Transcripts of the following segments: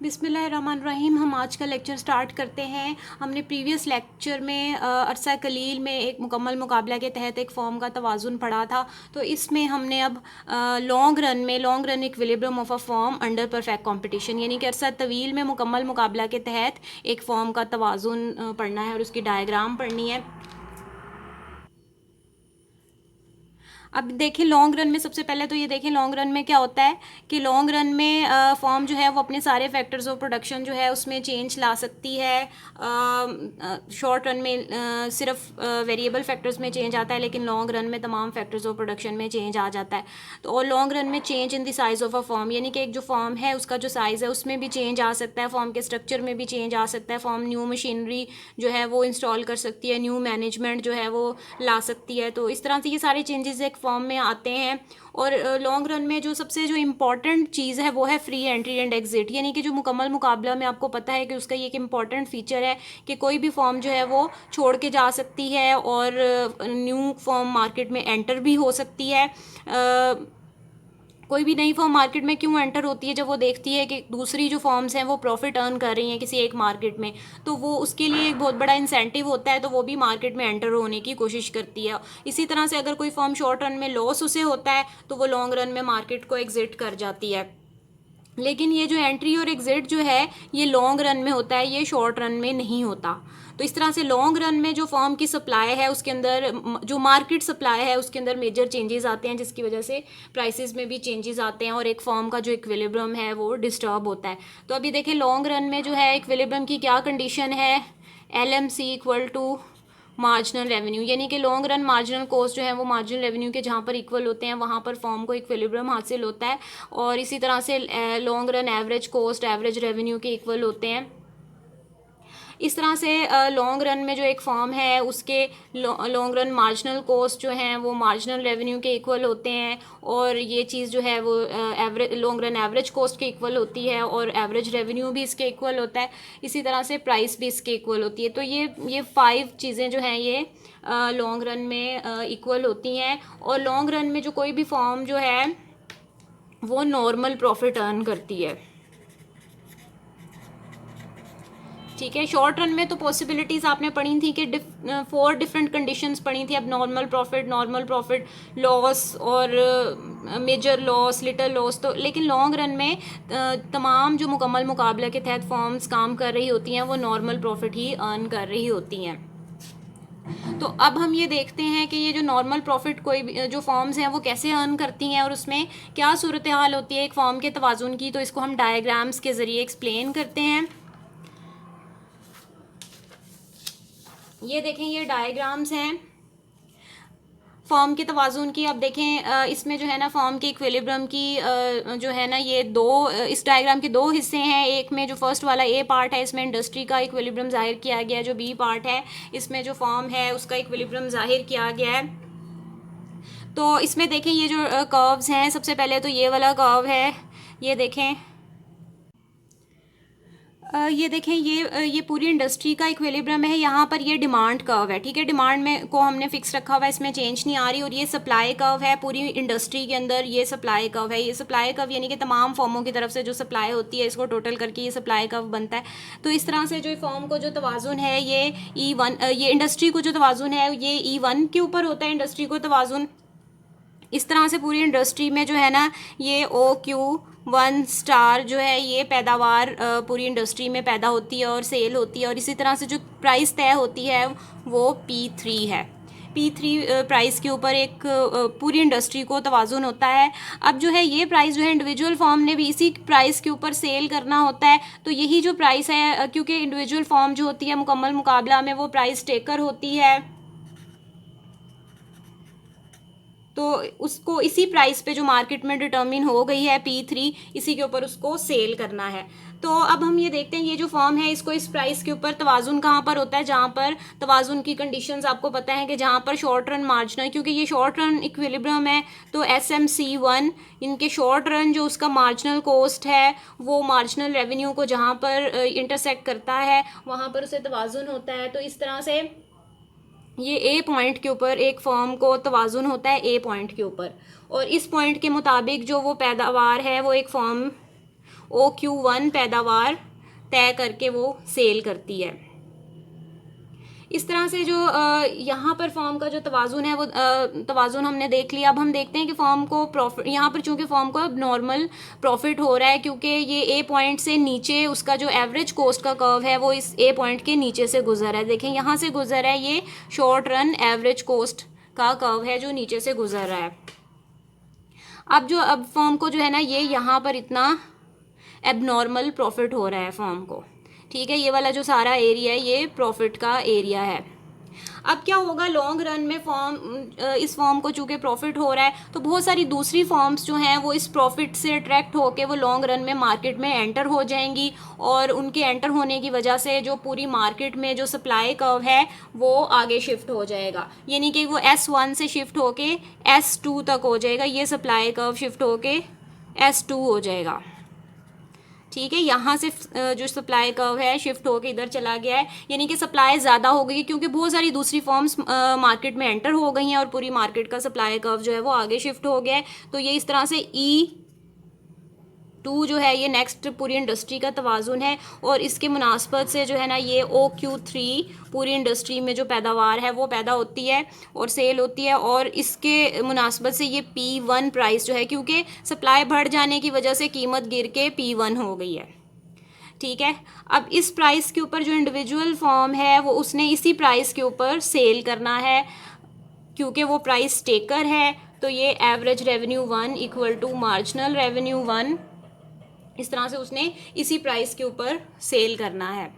बिस्मिल्लाहिर्रहमानिर्रहीम। हम आज का लेक्चर स्टार्ट करते हैं। हमने प्रीवियस लेक्चर में अरसा कलील में एक मुकम्मल मुकाबला के तहत एक फॉर्म का तवाज़ुन पढ़ा था। तो इसमें हमने अब long run equilibrium of a form under perfect competition यानी कि अरसा तवील में मुकम्मल मुकाबला के तहत एक फ़ॉर्म का तवाज़ुन पढ़ना है और उसकी डायग्राम पढ़नी है। अब देखें लॉन्ग रन में सबसे पहले तो ये देखें लॉन्ग रन में क्या होता है कि लॉन्ग रन में फॉर्म जो है वो अपने सारे फैक्टर्स ऑफ प्रोडक्शन जो है उसमें चेंज ला सकती है। शॉर्ट रन में सिर्फ वेरिएबल फैक्टर्स में चेंज आता है, लेकिन लॉन्ग रन में तमाम फैक्टर्स ऑफ प्रोडक्शन में चेंज आ जाता है। तो और लॉन्ग रन में change in the size of a form यानी कि एक जो फॉर्म है उसका जो साइज़ है उसमें भी चेंज आ सकता है, फॉर्म के स्ट्रक्चर में भी चेंज आ सकता है। फॉर्म न्यू मशीनरी जो है वो इंस्टॉल कर सकती है, न्यू मैनेजमेंट जो है वो ला सकती है। तो इस तरह से ये सारे चेंजेस एक फॉर्म में आते हैं। और लॉन्ग रन में जो सबसे जो इम्पॉर्टेंट चीज़ है वो है फ्री एंट्री एंड एग्जिट, यानी कि जो मुकम्मल मुकाबला में आपको पता है कि उसका ये एक इम्पॉर्टेंट फीचर है कि कोई भी फॉर्म जो है वो छोड़ के जा सकती है और न्यू फॉर्म मार्केट में एंटर भी हो सकती है। कोई भी नई फॉर्म मार्केट में क्यों एंटर होती है? जब वो देखती है कि दूसरी जो फॉर्म्स हैं वो प्रॉफिट अर्न कर रही हैं किसी एक मार्केट में, तो वो उसके लिए एक बहुत बड़ा इंसेंटिव होता है, तो वो भी मार्केट में एंटर होने की कोशिश करती है। इसी तरह से अगर कोई फॉर्म शॉर्ट रन में लॉस उसे होता है तो वो लॉन्ग रन में मार्केट को एग्जिट कर जाती है। लेकिन ये जो एंट्री और एग्जिट जो है ये लॉन्ग रन में होता है, ये शॉर्ट रन में नहीं होता। तो इस तरह से लॉन्ग रन में जो फॉर्म की सप्लाई है उसके अंदर जो मार्केट सप्लाई है उसके अंदर मेजर चेंजेस आते हैं, जिसकी वजह से प्राइसेस में भी चेंजेस आते हैं और एक फॉर्म का जो इक्विलिब्रियम है वो डिस्टर्ब होता है। तो अभी देखें लॉन्ग रन में जो है इक्विलिब्रियम की क्या कंडीशन है, LMC equal to marginal revenue, यानी कि लॉन्ग रन मार्जिनल कॉस्ट जो है वो मार्जिनल रेवेन्यू के जहाँ पर इक्वल होते हैं वहाँ पर फॉर्म को इक्विलिब्रियम हासिल होता है। और इसी तरह से long run average cost average revenue के इक्वल होते हैं। इस तरह से लॉन्ग रन में जो एक फॉर्म है उसके लॉन्ग रन मार्जिनल कॉस्ट जो हैं वो मार्जिनल रेवेन्यू के इक्वल होते हैं, और ये चीज़ जो है वो average long run average cost के इक्वल होती है और एवरेज रेवेन्यू भी इसके इक्वल होता है। इसी तरह से प्राइस भी इसके इक्वल होती है। तो ये 5 चीज़ें जो हैं ये लॉन्ग रन में इक्वल होती हैं। और लॉन्ग रन में जो कोई भी फॉर्म जो है वो नॉर्मल प्रॉफिट अर्न करती है। ठीक है, शॉर्ट रन में तो पॉसिबिलिटीज़ आपने पढ़ी थी कि 4 डिफरेंट कंडीशंस पढ़ी थी। अब नॉर्मल प्रॉफिट, लॉस और मेजर लॉस, लिटिल लॉस। तो लेकिन लॉन्ग रन में तमाम जो मुकम्मल मुकाबले के तहत फॉर्म्स काम कर रही होती हैं वो नॉर्मल प्रॉफिट ही अर्न कर रही होती हैं। तो अब हम ये देखते हैं कि ये जो नॉर्मल प्रॉफिट कोई भी जो फॉर्म्स हैं वो कैसे अर्न करती हैं और उसमें क्या सूरत हाल होती है एक फॉर्म के तवाज़ुन की। तो इसको हम डायग्राम्स के ज़रिए एक्सप्लेन करते हैं। ये देखें ये डायग्राम्स हैं फॉर्म के तवाज़ुन की। अब देखें इसमें जो है ना फॉर्म के इक्विलिब्रियम की जो है ना ये इस डायग्राम के 2 हिस्से हैं। एक में जो फर्स्ट वाला A पार्ट है इसमें इंडस्ट्री का इक्विलिब्रियम जाहिर किया गया है, जो B पार्ट है इसमें जो फॉर्म है उसका इक्विलिब्रियम जाहिर किया गया है। तो इसमें देखें ये जो कर्व्स हैं, सबसे पहले तो ये वाला कर्व है, ये देखें ये देखें ये पूरी इंडस्ट्री का इक्विलिब्रियम है। यहाँ पर ये डिमांड कर्व है, ठीक है, डिमांड में को हमने फिक्स रखा हुआ है, इसमें चेंज नहीं आ रही। और ये सप्लाई कर्व है पूरी इंडस्ट्री के अंदर, ये सप्लाई कर्व है। ये सप्लाई कर्व यानी कि तमाम फॉर्मों की तरफ से जो सप्लाई होती है इसको टोटल करके ये सप्लाई कर्व बनता है। तो इस तरह से जो फॉर्म को जो तवाज़ुन है ये E1 ये इंडस्ट्री को जो तवाज़ुन है ये E1 के ऊपर होता है, इंडस्ट्री को तवाज़ुन। इस तरह से पूरी इंडस्ट्री में जो है ना ये OQ1 स्टार जो है ये पैदावार पूरी इंडस्ट्री में पैदा होती है और सेल होती है। और इसी तरह से जो प्राइस तय होती है वो P3 है। P3 प्राइस के ऊपर एक पूरी इंडस्ट्री को तवाज़ुन होता है। अब जो है ये प्राइस जो है इंडिविजुअल फॉर्म ने भी इसी प्राइस के ऊपर सेल करना होता है। तो यही जो प्राइस है क्योंकि इंडिविजुअल फॉर्म जो होती है मुकम्मल मुकाबला में वो प्राइस टेकर होती है, तो उसको इसी प्राइस पे जो मार्केट में डिटर्मिन हो गई है P3 इसी के ऊपर उसको सेल करना है। तो अब हम ये देखते हैं ये जो फॉर्म है इसको इस प्राइस के ऊपर तवाज़ुन कहाँ पर होता है, जहाँ पर तवाज़ुन की कंडीशंस आपको पता है कि जहाँ पर शॉर्ट रन मार्जिनल, क्योंकि ये शॉर्ट रन इक्विलिब्रियम है तो SMC1 इनके शॉर्ट रन जो उसका मार्जिनल कॉस्ट है वो मार्जिनल रेवेन्यू को जहाँ पर इंटरसेक्ट करता है वहाँ पर उसे तवाज़ुन होता है। तो इस तरह से ये A पॉइंट के ऊपर एक फॉर्म को तवाज़ुन होता है A पॉइंट के ऊपर, और इस पॉइंट के मुताबिक जो वो पैदावार है वो एक फॉर्म OQ1 पैदावार तय करके वो सेल करती है। इस तरह से जो यहाँ पर फॉर्म का जो तवाज़ुन है वो तवाज़ुन हमने देख लिया। अब हम देखते हैं कि फॉर्म को प्रॉफिट, यहाँ पर चूँकि फॉर्म को अब नॉर्मल प्रॉफिट हो रहा है क्योंकि ये ए पॉइंट से नीचे उसका जो एवरेज कॉस्ट का कर्व है वो इस ए पॉइंट के नीचे से गुजर है। देखें यहाँ से गुजर है, ये शॉर्ट रन एवरेज कॉस्ट का कर्व है जो नीचे से गुजर रहा है। अब फॉर्म को जो है ना ये यहाँ पर इतना एबनॉर्मल प्रॉफिट हो रहा है फॉर्म को, ठीक है। ये वाला जो सारा एरिया है ये प्रॉफिट का एरिया है। अब क्या होगा लॉन्ग रन में इस फॉर्म को चूँकि प्रॉफिट हो रहा है तो बहुत सारी दूसरी फॉर्म्स जो हैं वो इस प्रॉफिट से अट्रैक्ट होकर वो लॉन्ग रन में मार्केट में एंटर हो जाएंगी और उनके एंटर होने की वजह से जो पूरी मार्केट में जो सप्लाई कर्व है वो आगे शिफ्ट हो जाएगा, यानी कि वो S1 से शिफ्ट होके S2 तक हो जाएगा, ये सप्लाई कर्व शिफ्ट होके S2 हो जाएगा, ठीक है। यहाँ से जो सप्लाई कर्व है शिफ्ट होकर इधर चला गया है, यानी कि सप्लाई ज़्यादा हो गई क्योंकि बहुत सारी दूसरी फॉर्म्स मार्केट में एंटर हो गई हैं और पूरी मार्केट का सप्लाई कर्व जो है वो आगे शिफ्ट हो गया है। तो ये इस तरह से E2 जो है ये नेक्स्ट पूरी इंडस्ट्री का तवाज़ुन है और इसके मुनासबत से जो है ना ये OQ3 पूरी इंडस्ट्री में जो पैदावार है वो पैदा होती है और सेल होती है और इसके मुनासबत से ये P1 प्राइस जो है, क्योंकि सप्लाई बढ़ जाने की वजह से कीमत गिर के P1 हो गई है, ठीक है। अब इस प्राइस के ऊपर जो इंडिविजुअल फॉर्म है वो उसने इसी प्राइस के ऊपर सेल करना है क्योंकि वो प्राइस टेकर है। तो ये average revenue 1 equal to marginal revenue 1, इस तरह से उसने इसी प्राइस के ऊपर सेल करना है।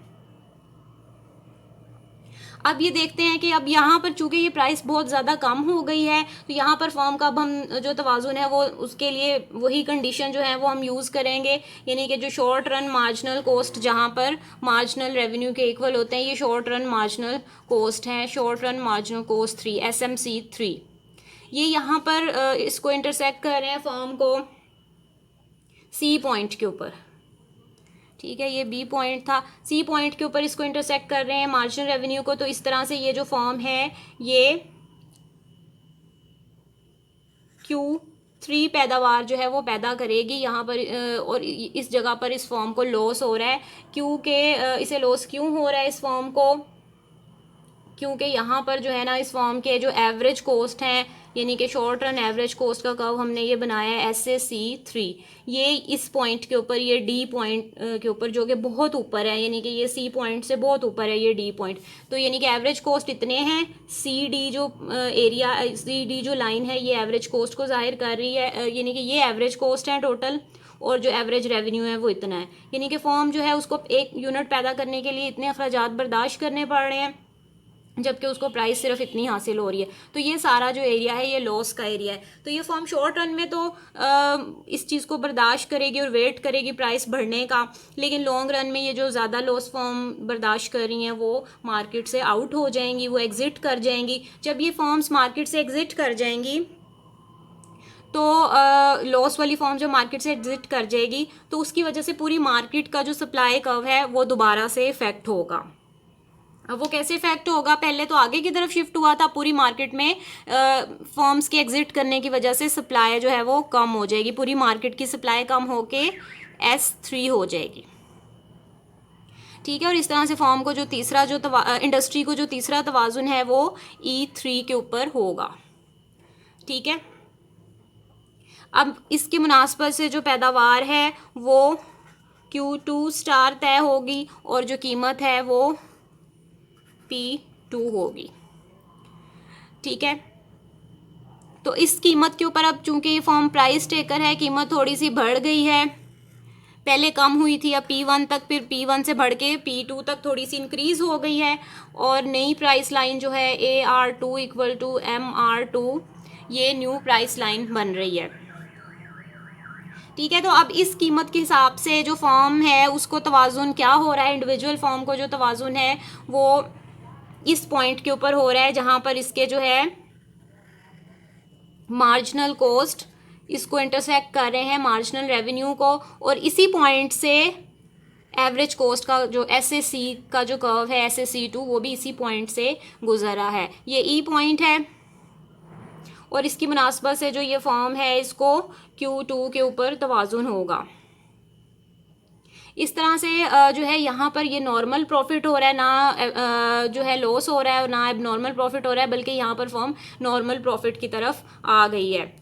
अब ये देखते हैं कि अब यहाँ पर चूंकि ये प्राइस बहुत ज़्यादा कम हो गई है तो यहाँ पर फॉर्म का अब हम जो तवाज़ुन है वो उसके लिए वही कंडीशन जो है वो हम यूज़ करेंगे, यानी कि जो शॉर्ट रन मार्जिनल कॉस्ट जहाँ पर मार्जिनल रेवेन्यू के इक्वल होते हैं, ये शॉर्ट रन मार्जिनल कॉस्ट हैं, short run marginal cost 3 SMC3। ये यहाँ पर इसको इंटरसेक्ट कर रहे हैं फॉर्म को C पॉइंट के ऊपर, ठीक है। ये B पॉइंट था, C पॉइंट के ऊपर इसको इंटरसेक्ट कर रहे हैं मार्जिनल रेवेन्यू को। तो इस तरह से ये जो फॉर्म है ये Q3 पैदावार जो है वो पैदा करेगी यहाँ पर और इस जगह पर इस फॉर्म को लॉस हो रहा है क्योंकि इसे लॉस क्यों हो रहा है इस फॉर्म को, क्योंकि यहाँ पर जो है ना इस फॉर्म के जो एवरेज कॉस्ट हैं यानी कि शॉर्ट रन एवरेज कॉस्ट का कर्व हमने ये बनाया है SAC3, ये इस पॉइंट के ऊपर, ये D पॉइंट के ऊपर जो कि बहुत ऊपर है, यानी कि ये C पॉइंट से बहुत ऊपर है ये D पॉइंट। तो यानी कि एवरेज कॉस्ट इतने हैं, CD जो एरिया CD जो लाइन है ये एवरेज कॉस्ट को जाहिर कर रही है, यानी कि ये एवरेज कॉस्ट है टोटल और जो एवरेज रेवेन्यू है वो इतना है, यानी कि फॉर्म जो है उसको एक यूनिट पैदा करने के लिए इतने अखराजात बर्दाश्त करने पड़ रहे हैं जबकि उसको प्राइस सिर्फ इतनी हासिल हो रही है। तो ये सारा जो एरिया है ये लॉस का एरिया है। तो ये फॉर्म शॉर्ट रन में तो इस चीज़ को बर्दाश्त करेगी और वेट करेगी प्राइस बढ़ने का, लेकिन लॉन्ग रन में ये जो ज़्यादा लॉस फॉर्म बर्दाश्त कर रही हैं वो मार्केट से आउट हो जाएंगी, वो एग्ज़िट कर जाएंगी। जब ये फॉर्म्स मार्केट से एग्ज़िट कर जाएंगी तो लॉस वाली फॉर्म जब मार्केट से एग्ज़िट कर जाएगी तो उसकी वजह से पूरी मार्केट का जो सप्लाई कर्व है वो दोबारा से इफेक्ट होगा। अब वो कैसे इफेक्ट होगा, पहले तो आगे की तरफ शिफ्ट हुआ था पूरी मार्केट में, फॉर्म्स के एग्जिट करने की वजह से सप्लाई जो है वो कम हो जाएगी, पूरी मार्केट की सप्लाई कम होके S3 हो जाएगी, ठीक है। और इस तरह से फॉर्म को जो तीसरा जो इंडस्ट्री को जो तीसरा तवाज़ुन है वो E3 के ऊपर होगा, ठीक है। अब इसके मुनासबत से जो पैदावार है वो Q2 स्टार तय होगी और जो कीमत है वो P2 होगी, ठीक है। तो इस कीमत के ऊपर अब चूंकि ये फॉर्म प्राइस टेकर है, कीमत थोड़ी सी बढ़ गई है, पहले कम हुई थी अब P1 तक, फिर P1 से बढ़ के P2 तक थोड़ी सी इंक्रीज हो गई है और नई प्राइस लाइन जो है AR2 इक्वल टू MR2 ये न्यू प्राइस लाइन बन रही है, ठीक है। तो अब इस कीमत के हिसाब से जो फॉर्म है उसको तवाज़ुन क्या हो रहा है, इंडिविजुअल फॉर्म को जो तवाज़ुन है वो इस पॉइंट के ऊपर हो रहा है जहाँ पर इसके जो है मार्जिनल कॉस्ट इसको इंटरसेक्ट कर रहे हैं मार्जिनल रेवेन्यू को, और इसी पॉइंट से एवरेज कॉस्ट का जो SAC का जो कर्व है SAC2 वो भी इसी पॉइंट से गुजरा है, ये E पॉइंट है और इसकी मुनासबत से जो ये फॉर्म है इसको Q2 के ऊपर तवाज़ुन होगा, इस तरह से जो है यहाँ पर ये नॉर्मल प्रॉफिट हो रहा है, ना जो है लॉस हो रहा है, ना अब नॉर्मल प्रॉफिट हो रहा है, बल्कि यहाँ पर फर्म नॉर्मल प्रॉफिट की तरफ आ गई है।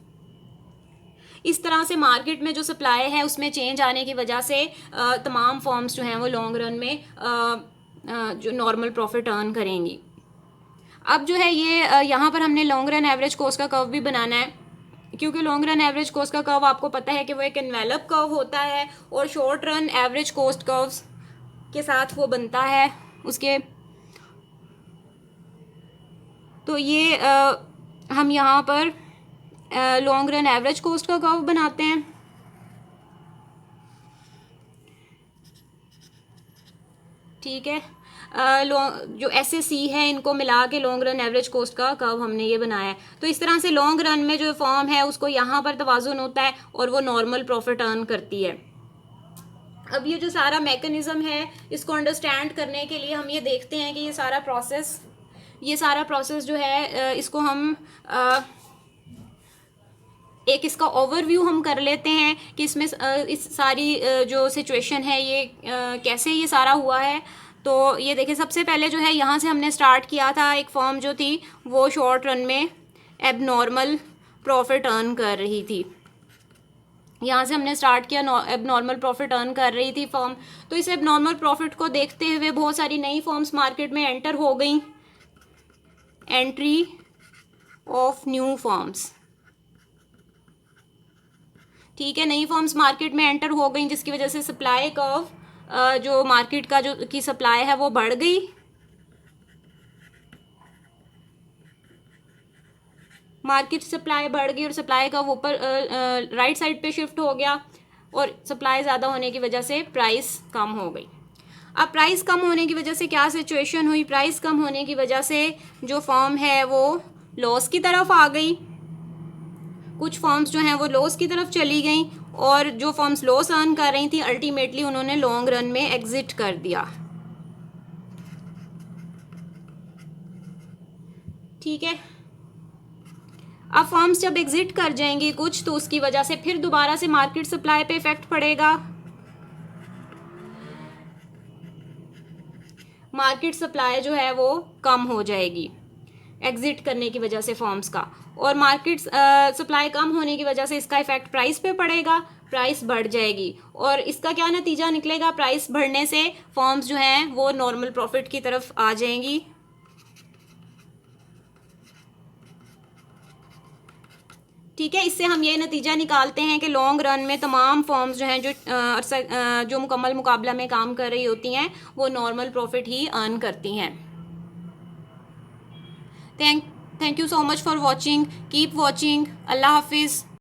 इस तरह से मार्केट में जो सप्लाई है उसमें चेंज आने की वजह से तमाम फर्म्स जो हैं वो लॉन्ग रन में जो नॉर्मल प्रॉफिट अर्न करेंगी। अब जो है ये यहाँ पर हमने लॉन्ग रन एवरेज कॉस्ट का कर्व भी बनाना है, क्योंकि लॉन्ग रन एवरेज कॉस्ट का कर्व आपको पता है कि वो एक एनवेलप कर्व होता है और short run average cost curves के साथ वो बनता है उसके। तो ये हम यहाँ पर लॉन्ग रन एवरेज कॉस्ट का कर्व बनाते हैं। ठीक है, जो SSC है इनको मिला के लॉन्ग रन एवरेज कॉस्ट का कर्व हमने ये बनाया है। तो इस तरह से लॉन्ग रन में जो फर्म है उसको यहाँ पर तवाज़ुन होता है और वो नॉर्मल प्रॉफिट अर्न करती है। अब ये जो सारा मैकेनिज़्म है इसको अंडरस्टैंड करने के लिए हम ये देखते हैं कि ये सारा प्रोसेस जो है इसको हम एक इसका ओवरव्यू हम कर लेते हैं कि इसमें इस सारी जो सिचुएशन है ये कैसे ये सारा हुआ है। तो ये देखिए, सबसे पहले जो है यहाँ से हमने स्टार्ट किया था, एक फर्म जो थी वो शॉर्ट रन में एबनॉर्मल प्रॉफिट अर्न कर रही थी। यहाँ से हमने स्टार्ट किया, एबनॉर्मल प्रॉफिट अर्न कर रही थी फर्म। तो इस एबनॉर्मल प्रॉफिट को देखते हुए बहुत सारी नई फर्म्स मार्केट में एंटर हो गई, एंट्री ऑफ न्यू फर्म्स। ठीक है, नई फर्म्स मार्केट में एंटर हो गई जिसकी वजह से सप्लाई कर्व जो मार्केट का जो की सप्लाई है वो बढ़ गई। मार्केट सप्लाई बढ़ गई और सप्लाई का ऊपर राइट साइड पे शिफ्ट हो गया और सप्लाई ज़्यादा होने की वजह से प्राइस कम हो गई। अब प्राइस कम होने की वजह से क्या सिचुएशन हुई? प्राइस कम होने की वजह से जो फर्म है वो लॉस की तरफ आ गई। कुछ फर्म्स जो हैं वो लॉस की तरफ चली गई और जो फर्म्स लॉस अर्न कर रही थी अल्टीमेटली उन्होंने लॉन्ग रन में एग्जिट कर दिया। ठीक है, अब फर्म्स जब एग्जिट कर जाएंगी कुछ, तो उसकी वजह से फिर दोबारा से मार्केट सप्लाई पे इफेक्ट पड़ेगा। मार्केट सप्लाई जो है वो कम हो जाएगी एग्जिट करने की वजह से फर्म्स का, और मार्केट सप्लाई कम होने की वजह से इसका इफेक्ट प्राइस पे पड़ेगा, प्राइस बढ़ जाएगी। और इसका क्या नतीजा निकलेगा? प्राइस बढ़ने से फर्म्स जो हैं वो नॉर्मल प्रॉफिट की तरफ आ जाएंगी। ठीक है, इससे हम ये नतीजा निकालते हैं कि लॉन्ग रन में तमाम फर्म्स जो हैं जो मुकम्मल मुकाबला में काम कर रही होती हैं वो नॉर्मल प्रॉफिट ही अर्न करती हैं। Thank you so much for watching. Keep watching. Allah Hafiz.